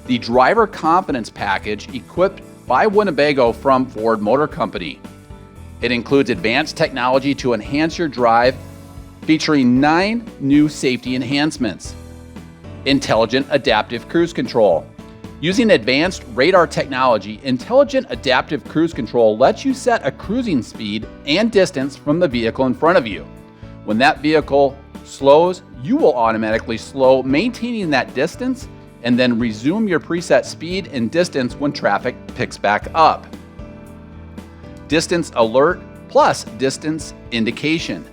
the Driver Confidence Package equipped by Winnebago from Ford Motor Company. It includes advanced technology to enhance your drive, featuring 9 new safety enhancements. Intelligent Adaptive Cruise Control. Using advanced radar technology, Intelligent Adaptive Cruise Control lets you set a cruising speed and distance from the vehicle in front of you. When that vehicle slows, you will automatically slow, maintaining that distance, and then resume your preset speed and distance when traffic picks back up. Distance Alert plus Distance Indication.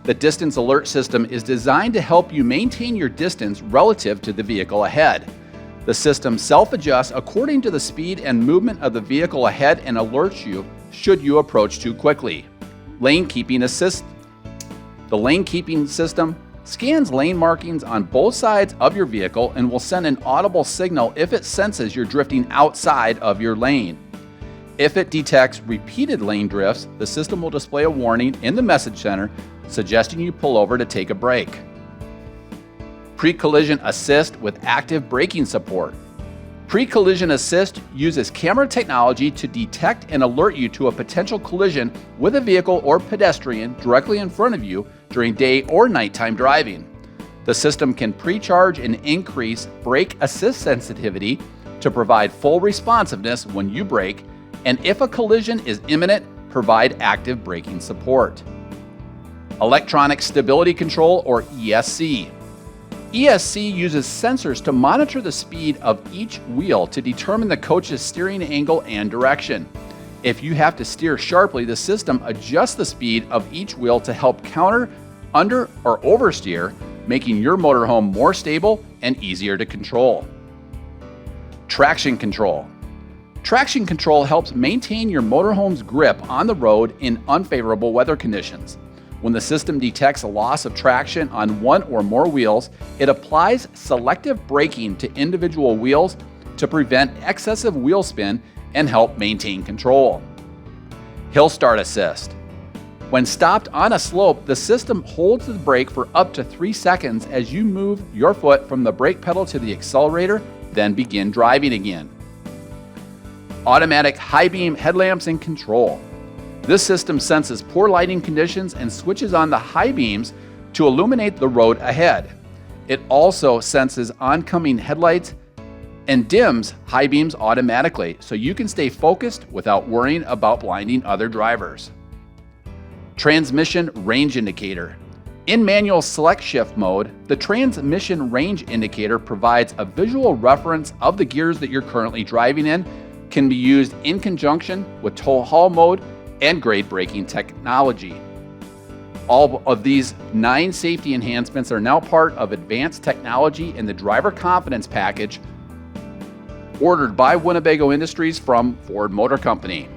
The Distance Alert system is designed to help you maintain your distance relative to the vehicle ahead. The system self-adjusts according to the speed and movement of the vehicle ahead and alerts you should you approach too quickly. Lane Keeping Assist. The lane keeping system scans lane markings on both sides of your vehicle and will send an audible signal if it senses you're drifting outside of your lane. If it detects repeated lane drifts, the system will display a warning in the message center suggesting you pull over to take a break. Pre-collision assist with active braking support. Pre-collision assist uses camera technology to detect and alert you to a potential collision with a vehicle or pedestrian directly in front of you during day or nighttime driving. The system can pre-charge and increase brake assist sensitivity to provide full responsiveness when you brake, and if a collision is imminent, provide active braking support. Electronic Stability Control, or ESC. ESC uses sensors to monitor the speed of each wheel to determine the coach's steering angle and direction. If you have to steer sharply, the system adjusts the speed of each wheel to help counter, under, or oversteer, making your motorhome more stable and easier to control. Traction Control. Traction control helps maintain your motorhome's grip on the road in unfavorable weather conditions. When the system detects a loss of traction on one or more wheels, it applies selective braking to individual wheels to prevent excessive wheel spin and help maintain control. Hill Start Assist. When stopped on a slope, the system holds the brake for up to 3 seconds as you move your foot from the brake pedal to the accelerator, then begin driving again. Automatic high beam headlamps and control. This system senses poor lighting conditions and switches on the high beams to illuminate the road ahead. It also senses oncoming headlights and dims high beams automatically, so you can stay focused without worrying about blinding other drivers. Transmission Range Indicator. In manual select shift mode, the transmission range indicator provides a visual reference of the gears that you're currently driving in, can be used in conjunction with tow haul mode and grade braking technology. All of these 9 safety enhancements are now part of advanced technology in the Driver Confidence Package ordered by Winnebago Industries from Ford Motor Company.